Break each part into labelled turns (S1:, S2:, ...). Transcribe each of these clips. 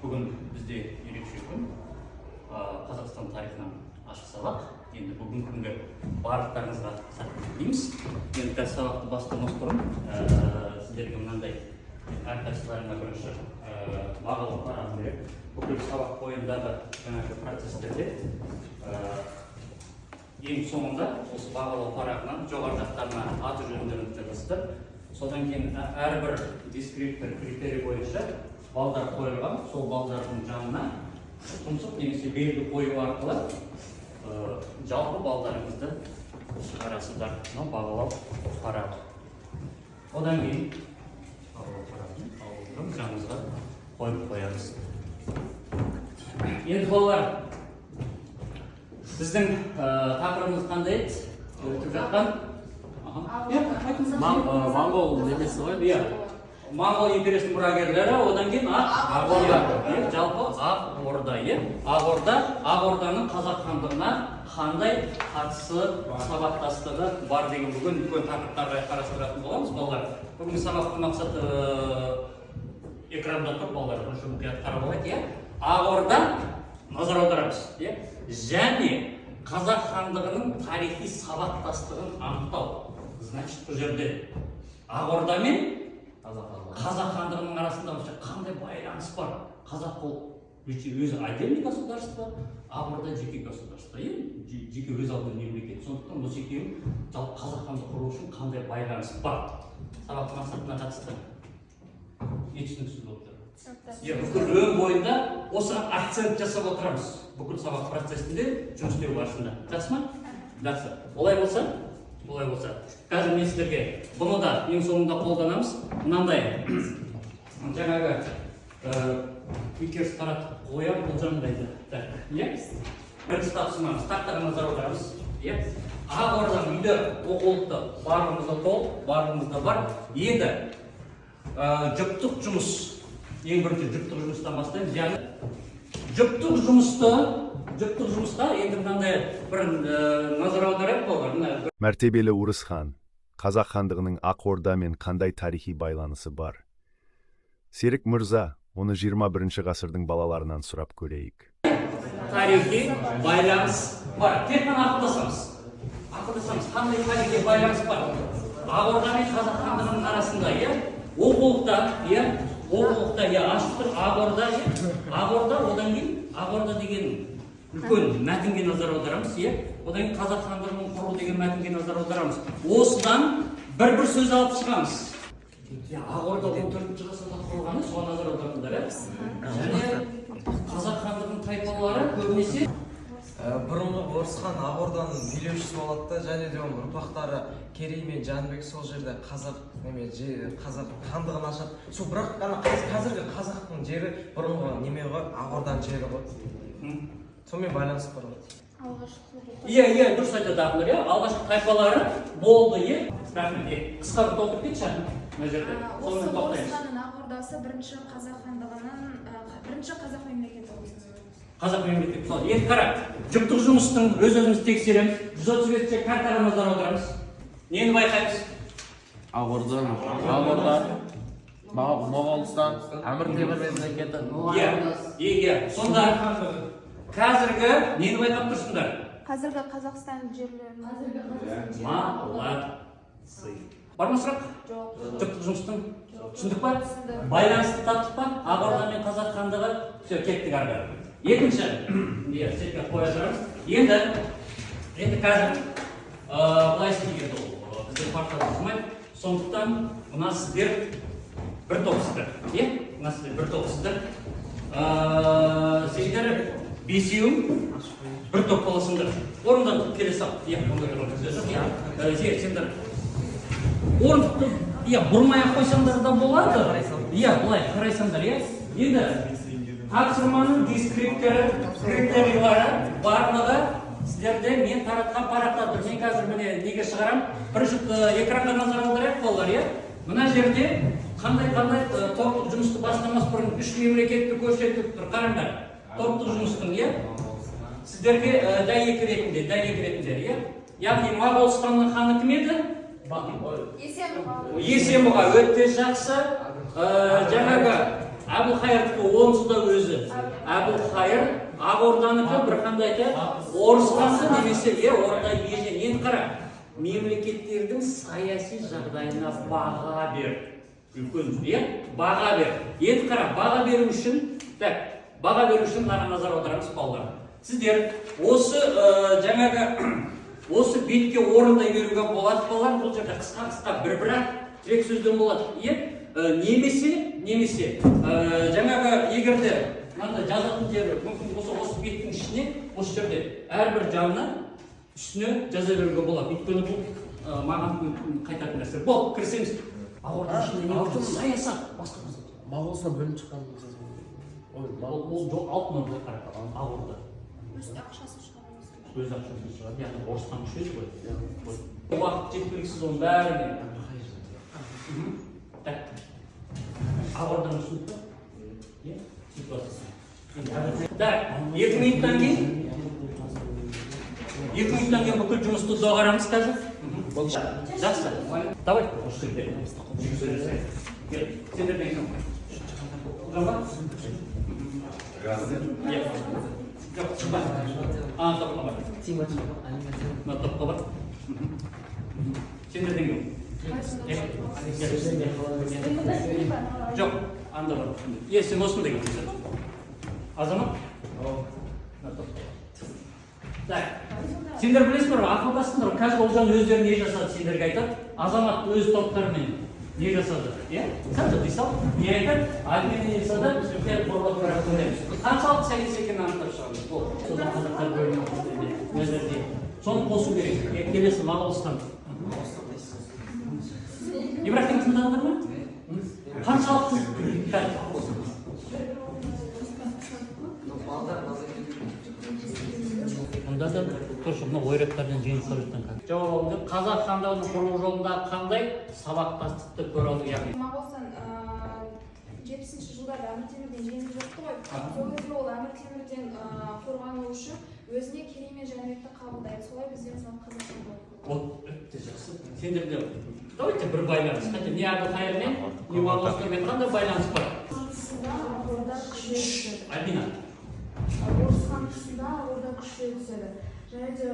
S1: Бүгін бізде ерекше күн. Қазақстан тарихынан ашық сабақ. Енді бүгін күнгі барлықтарыңызға сәттілік тілейміз. Енді дәл сабақты бастамас бұрын сіздерге мынандай әрқайсыларына бірінші бағалау парағын беріп, бүкіл сабақ бойындағы жаңағы процестерде ең соңында осы бағалау парағынан жоғары жақтарына аты жөндерін жазасыздар. Содан кейін әрбір дескриптор критерий бойынша балдар қойылған, сол балдардың жанына тұмсық немесе белгі қою арқылы жалпы балдарыңызды шығарасыздар. Бағалау парағы. Одан кейін жаныңызға қойып қоямыз. Енді балалар, біздің тақырыбымыз қандай еді? Өтіп жатқан?
S2: Моңғол немесі ғой?
S1: Моңғол империясының мұрагерлері, одан кейін Ақ Орда. Жалпы Ақ Орда. Ақ Орданың қазақ хандығына қандай қатысы, сабақтастығы бар деген бүгін үлкен тақырыптарға қарастыратын боламыз, балалар. Бүгін сабақтың мақсаты экранда тұр, балалар, бірінші мұқият қарап алайық. Ақ Орда назар аударамыз. Және қазақ хандығының тарихи сабақтастығын анықтау. Значит, бұл жерде Ақ Орда мен қазақ хандығының арасында қандай байланыс бар? Қазақ ол өзі отдельный государство, Ақ Орда жеке государство, жеке өз алдына мемлекет. Сондықтан осы екеуі жалпы қазақ хандығы құру үшін қандай байланыс бар? Сабақтың мақсатына қатысты түсініксіз болып тұр. Бүкіл өн бойында осыған акцент жасап отырамыз. Бүкіл сабақ процесінде жұмыс істеу барысында. Жақсы ма? Жақсы. Олай болса, қазір мен сіздерге бұны да ең соңында қолданамыз. Мынандай жаңағы екеріс таратып қоям, бұл жаңағыдайды. Бірінші тапсырмамыз, тақтаға назар аударамыз. Ақ Орда үйде оқулықты барлығымызда толық, барлығымызда бар. Енді жұптық жұмыс, ең бірінші жұптық жұмыстан бастаймыз. Яғни жұптық жұмысқа енді мынандай бір назар аударайық болған.
S3: Мәртебелі Урыс хан, қазақ хандығының Ақ Ордамен қандай тарихи байланысы бар? Серік Мырза, оны 21 ғасырдың балаларынан сұрап көрейік.
S1: Тарихи байланыс бар. Тек қана ақылдасамыз. Қандай тарихи байланыс бар? Ақ Орда мен қазақ хандығының арасында, оқулықта ашық тұр Ақ Орда, одан кейін Ақ Орда деген үлкен мәтінге назар аударамыз, одан кейін қазақ хандығының құру деген мәтінге назар аударамыз. Осыдан бір сөз алып шығамыз. Ақ Орда 14 ғасырда құрылғаны, соған назар аударыңдар. Және қазақ хандығының тайпалары көбінесе
S2: Бұрынғы Орыс хан Ақ Орданың билеушісі болады да, және де оның ұрпақтары Керей мен Жәнібек сол жерде қазақ хандығын ашады. Сол бірақ қазіргі қазақтың жері бұрынғы неме ғой, Ақ Орданың жері ғой. Сонымен байланыс бар ғой.
S1: Дұрыс айтады ақындар, алғашқы тайпалары болды, рахмет. Қысқа бір толтырып кетші мына жерде.
S4: Осы Орыс ханның Ақ Ордасы бірінші қазақ хандығының бірінші қазақ мемлекеті болды.
S1: Қазақ мемлекеті мысалы. Енді қара, жұптық жұмыстың өз-өзіміз тексереміз. 135-те картаға назар аударамыз. Нені байқаймыз?
S2: Ақ Орда, Моғолстан, Әмір Темір мемлекеті.
S1: Сонда қазіргі нені байқап тұрсыңдар?
S4: Қазіргі Қазақстан жерлерінің
S1: Молодцы. Бар ма сұрақ?
S4: жоқ.
S1: Жұптық жұмыстың түсіндік па? Байланысты таптық па? Ақ Орда мен қазақ хандығы кеттік арғы. Екінші, сетке қоя тұрамыз. Енді қазір былай істеген ол біздің партияда тұрмайды. Сондықтан мына сіздер бір топсыздар. Сендер бесеуің бір топ боласыңдар. Орындан тұп келе сал. Сендер орын бұрмай-ақ қойсаңдар да болады. Бұлай қарайсаңдар. Енді тапсырманың критерийлері барлығы сіздерде мен таратқан парақта тұр. Мен қазір міне неге шығарам? Бірінші экранға назар аударайық болар. Мына жерде қандай топтық жұмысты бастамас бұрын 3 мемлекетті көрсетіп тұр. Қараңдар. Топтық жұмыстың, сіздерге дәйек ретінде, яғни Моғолстанның ханы кім еді?
S4: Есенбұға.
S1: Өте жақсы. Жаңағы Әбілқайырдікі онсыз да өзі. Әбілқайыр Ақ Орданікі бір қандайда орысқанды немесе орда ежен. Енді қара, мемлекеттердің саяси жағдайына баға бер. Үлкен, баға бер. Енді қара, баға беру үшін, баға беру үшін мына назар аударамыз балалар. Сіздер осы осы бетке орындай беруге болады балалар. Бұл жерде қысқа бір-бірақ тірек сөзден болады. Немесе егерде мынандай жазатын жері мүмкін осы беттің ішіне, осы жерде әрбір жағына үстіне жаза беруге болады. Өйткені бұл маған қайтатын нәрсе. Бол, кірсеңіз. Ақ Орданың ішінде не болды? Саясат, басқа.
S2: Моғолстан бөлініп шыққан.
S1: Ол жоқ, алтын орда қарап, Ақ Орда.
S4: Өз ақшасын шығарамыз.
S1: Өз ақшасын шығарады, яғни орысқан мүшесі ғой. Уақыт жеткіліксіз оның бәріне. Ақ Орданың түсінікті? Ситуациясы. 2 минуттан кейін бүкіл жұмысты доғарамыз қазір. Жақсы. Давай. Сендерден кім? Жоқ, шықпа. Топқа бар. Топқа бар. Сендерден кім? Жоқ, анда бар. Сен осында кім? Азамат? Сендер білесіңдер ғой, ақылдасыңдар ғой, қазір Олжан өздері не жасады сендерге айтады. Азамат өз топтарымен не жасады? Қазір дейсал, не айтады? Альмен не жасады? Бәрі қорғап қарап көреміз. Қаншалық сәйкес екенін анықтап шығамыз. Содан қазақтар бөлінеді. Соны қосу керек. Келесі Моғолстан. Ибрахим тыңдадыңдар ма? Қаншалық? Мұнда да тұршы, мұны ойраттардан жеңісіп жатқан. Жауабымды қазақ хандығының құрылу жолында қандай сабақтастықты көре алу яғни?
S4: Моғолстан 70-ші жылдарда Әмір Темірден жеңіліп жатты ғой. Сол кезде ол Әмір Темірден қорғану үшін өзіне Керей мен Жәнібекті қабылдайды. Солай бізден сан Қазақстан болды.
S1: Вот, өте жақсы. Сендерде давайте бір байланыс. Хотя не Әбілқайырмен, не Моғолстанмен қандай байланыс бар?
S4: Орда күшейе түседі.
S1: Альбина.
S4: Орыс хан тұсында орда күшейе түседі. Және де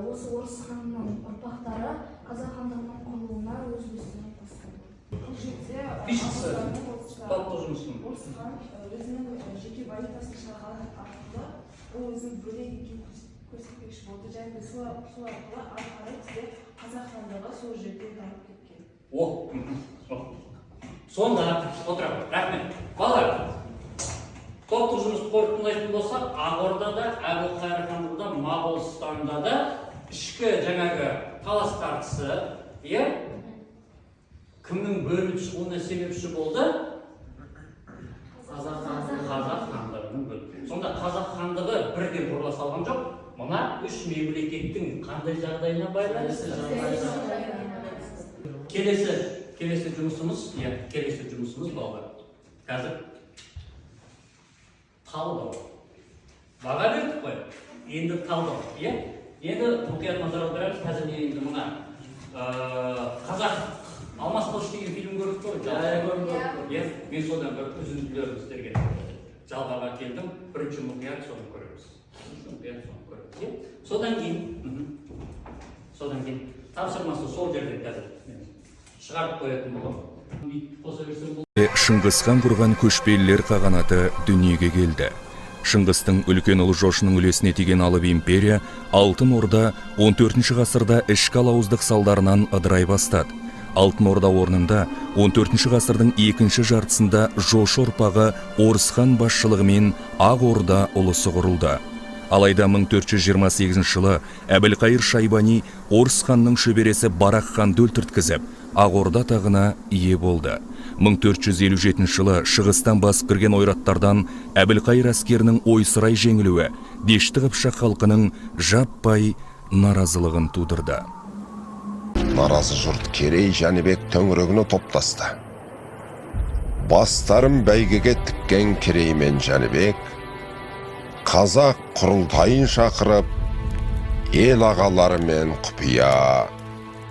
S4: осы орыс ханның ұрпақтары қазақ хандығының құрылуына өз үлесін қосты. Бұл жерде
S1: Пишется. Толық жұмысын.
S4: орыс хан өзінің жеке валютасын шығарған арқылы ол өзінің бөлек екенін көрсетпекші болды. Және де сол арқылы ары қарай бізде қазақ хандығы сол жерде дамып кеткен.
S1: Сонда отырамын. Рахмет. Балалар, топтық жұмысты қорытындылайтын болсақ, Ақ Ордада, Әбілқайыр хандығында, Моғолстанда да ішкі талас тартысы, кімнің бөлініп шығуына себепші болды? Қазақ хандығының бөлініп. Сонда қазақ хандығы бірден бұрыла салған жоқ. Мына үш мемлекеттің қандай жағдайына байланысты? Келесі жұмысымыз балалар. Қазір талдау. Баға бердік қой. Енді талдау. Енді мұқият назар аударамыз. Қазір енді мына қазақ Алмас Қылыш деген фильм көрдік қой. Мен содан бір үзінділер сіздерге жалғаға келдім. Бірінші мұқият соны көреміз. Содан кейін тапсырмасы сол жерде қазір шығарып қоятын боламын.
S5: Шыңғыс хан құрған көшпелілер қағанаты дүниеге келді. Шыңғыстың үлкен ұлы Жошының үлесіне тиген алып империя Алтын Орда 14 ғасырда ішкі алауыздық салдарынан ыдырай бастады. Алтын Орда орнында 14 ғасырдың екінші жартысында Жошы ұрпағы Орыс хан басшылығымен Ақ Орда ұлысы құрылды. Алайда 1428 жылы Әбілқайыр Шайбани Орыс ханның шөбересі Барақ ханды өлтірткізіп, Ақ Орда тағына ие болды. 1457 жылы шығыстан басып кірген ойраттардан Әбілқайыр әскерінің ойсырай жеңілуі Дешті Қыпшақ халқының жаппай наразылығын тудырды.
S6: Наразы жұрт Керей Жәнібек төңірегіне топтасты. Бастарын бәйгеге тіккен Керей мен Жәнібек қазақ құрылтайын шақырып, ел ағаларымен құпия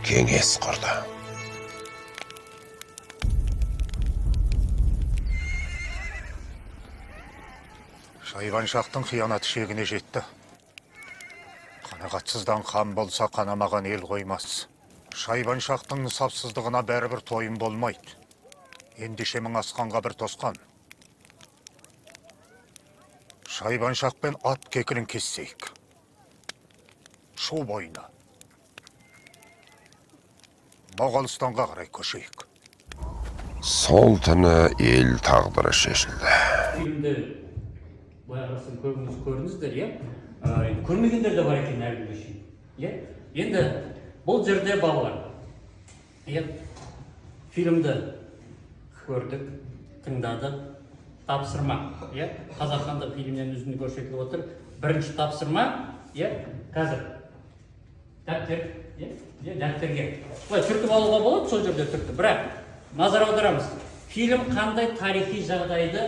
S6: кеңес құрды.
S7: Шайбаншақтың қиянаты шегіне жетті. Қанағатсыздан хан болса қанамаған ел қоймас. Шайбаншақтың нысапсыздығына бәрібір тойым болмайды. Ендеше мың асқанға бір тосқан. Шайбаншақпен ат кекілін кессейік. Шу бойына. Моғолстанға қарай көшейік.
S6: Сол түні ел тағдыры шешілді.
S1: Фильмді баяғысын көрдіңіздер, иә? Көрмегендер де бар екен әлі күнге шейін. Иә? Енді бұл жерде балалар. Иә? Фильмді көрдік, тыңдадық, тапсырма. Иә? Қазақ хандығы фильмнен үзінді көрсетіліп отыр. Бірінші тапсырма, иә? Қазір. Дәптер, иә? Дәптерге. Бұлай түртіп алуға болады, сол жерде түртіп. Бірақ назар аударамыз. Фильм қандай тарихи жағдайды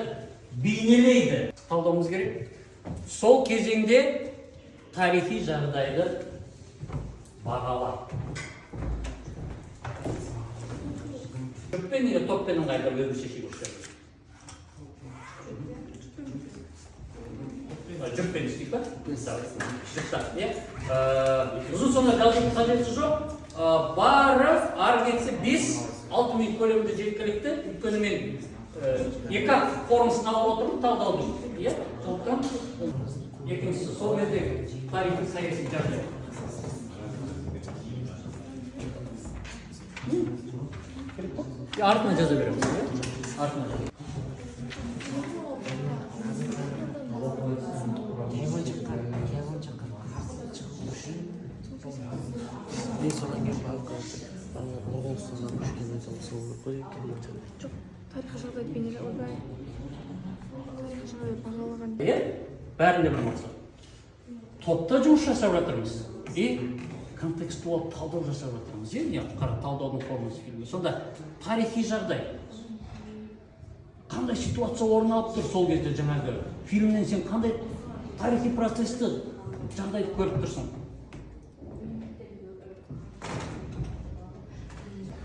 S1: бейнелейді? Талдауымыз керек. Сол кезеңде тарихи жағдайды бағала. Жұртпен или топпен ыңғайлы өзі шеше көрсетеді. Жұртпен істейік па? Жұртта, иә? Ұзын сонда қалдың қажеті жоқ. Бары ары кетсе 5-6 минут көлемінде жеткілікті. Өйткені мен екі форум сынап отырмын, талдаудың. Иә? Сондықтан екіншісі сол кездегі тарихи саяси жағдай. Артына жаза береміз. Артына жаза.
S8: Мен содан кейін Моғолстаннан көшкеннен соң сол
S9: жоқ, тарихи жағдайды бейнелеуге тарихи жағдайды бағалаған.
S1: Иә? Бәрінде бір мақсат. Топта жұмыс жасап жатырмыз. Контекстуал талдау жасап жатырмыз. Иә, талдаудың формасы фильмі. Сонда тарихи жағдай. Қандай ситуация орын алып тұр сол кезде жаңағы фильмнен сен қандай тарихи процесті жағдайды көріп тұрсың?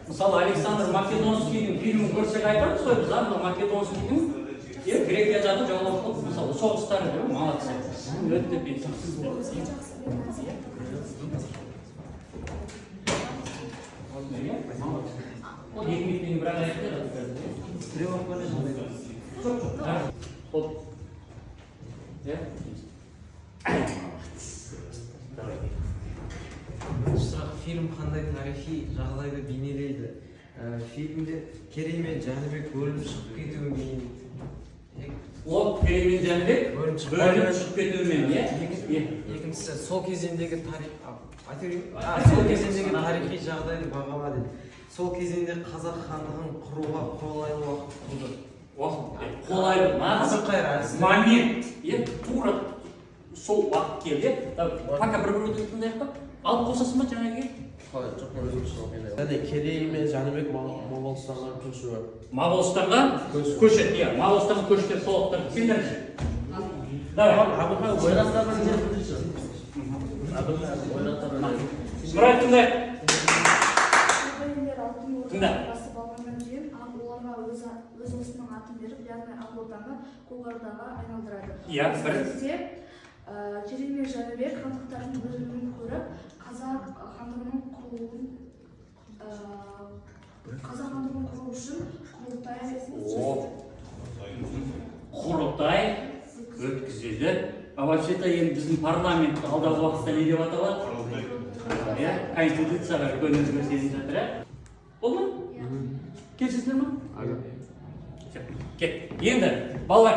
S1: Мысалы, Александр Македонскийдің фильмін көрсек айтамыз ғой, біз анда Македонскийдің Грекиядағы жаулап, мысалы, соғыстары деп, молодцы. Өте белсенсіз. Ол 2 минуттен бірақ айтты.
S2: Біреу-ақ бөледі.
S1: Жоқ. Иә?
S2: Фильм қандай тарихи жағдайды бейнелейді? Фильмде Керей мен Жәнібек бөлініп шығып кетуімен,
S1: Ол Керей мен Жәнібек бөлініп шығып кетуімен, иә?
S2: екіншісі сол кезеңдегі тарихи жағдайды бағала дейді. Сол кезеңде қазақ хандығын құруға қолайлы уақыт туды.
S1: Қолайлы, нағыз момент, тура сол уақыт келді. Пока бір-бір өтіп тыңдайық па? Алып қосасың ба жаңағы?
S8: жоқ, мен өзім шығып. Және Керей мен Жәнібек Моғолстанға көшуі.
S1: Моғолстанға көшеді, иә. Моғолстанға көшкен солықтар. Сендерші? Давай.
S8: Абылхан ойраттарынан жеткізші. Абылхан ойраттарынан.
S1: Сұрай тыңдайық. Тыңда.
S9: Басып алғаннан кейін оларға өз ұлысының атын беріп, яғни Ақорданы Қолғардағы айналдырады.
S1: Иә, бір.
S9: Бізде Керей мен Жәнібек хандықтардың бөлінуін көріп, қазақ хандығының құрылу үшін
S1: құрылтай өткізеді. Вообще-то енді біздің парламентті алдағы уақытта не деп аталады? Конституцияға үлкен өзгеріс еніп жатыр, иә? Болды ма? Келісесіздер ма? Кет. Енді, балалар,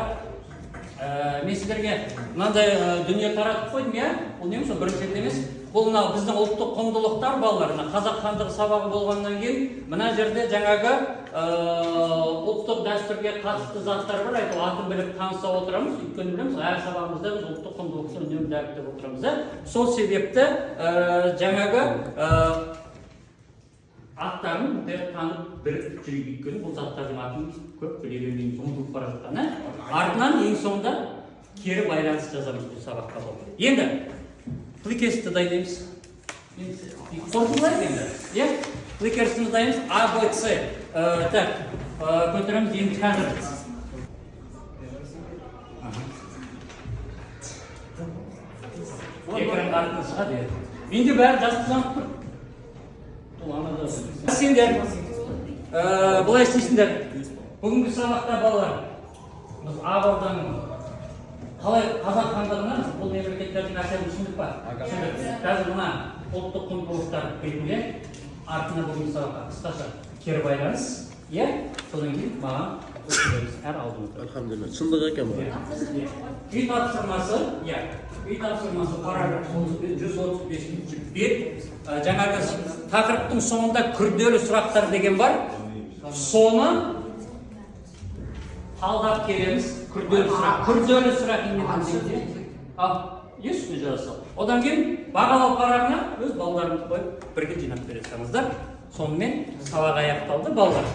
S1: мен сіздерге мынандай дүние таратып қойдым, иә? Бұл не емес, бірінші рет емес. Бұл біздің ұлттық құндылықтар, балалар. Қазақ хандығы сабағы болғаннан кейін, мына жерде жаңағы ұлттық дәстүрге қатысты заттар бар. Айту атын біліп таныса отырамыз. Өйткені білеміз, әр сабағымызда біз ұлттық құндылықты үнемі дәріптеп отырамыз. Сол себепті жаңағы аттарын танып біліп жүрейік. Өйткені бұл заттардың атын көп біле бермейміз, ұмытылып бара жатқан. Артынан ең соңында кері байланыс жазамыз бұл сабаққа болды. Енді кликерсті дайындаймыз. Қорытындылайық енді. Иә? Кликерсті дайындаймыз. А, Б, С. Так, көтереміз енді қазір. экранға артына шығады. Менде бәрі жастықтанып тұр. Бұл анада. Сендер былай істейсіңдер. Бүгінгі сабақта балалар, біз Ақорданың қалай қазақ хандығына бұл мемлекеттердің әсерін түсіндік па? Қазір мына ұлттық құндылықтар ретінде артына бүгінгі сабаққа қысқаша кері байланыс, иә? Содан кейін маған өткіземіз әр алдымызда.
S8: Алхамдулилlah. Шындық екен бұл.
S1: Үй тапсырмасы, иә. Үй тапсырмасы параграф 135-ші бет. Жаңағы тақырыптың соңында күрделі сұрақтар деген бар. Соны талдап келеміз. Күрделі сұрақ емеден есіне жазасал. Одан кейін бағалау парағына өз балаларыңызды қойып бірге жинап бересіңіздер. Сонымен сабақ аяқталды балалар.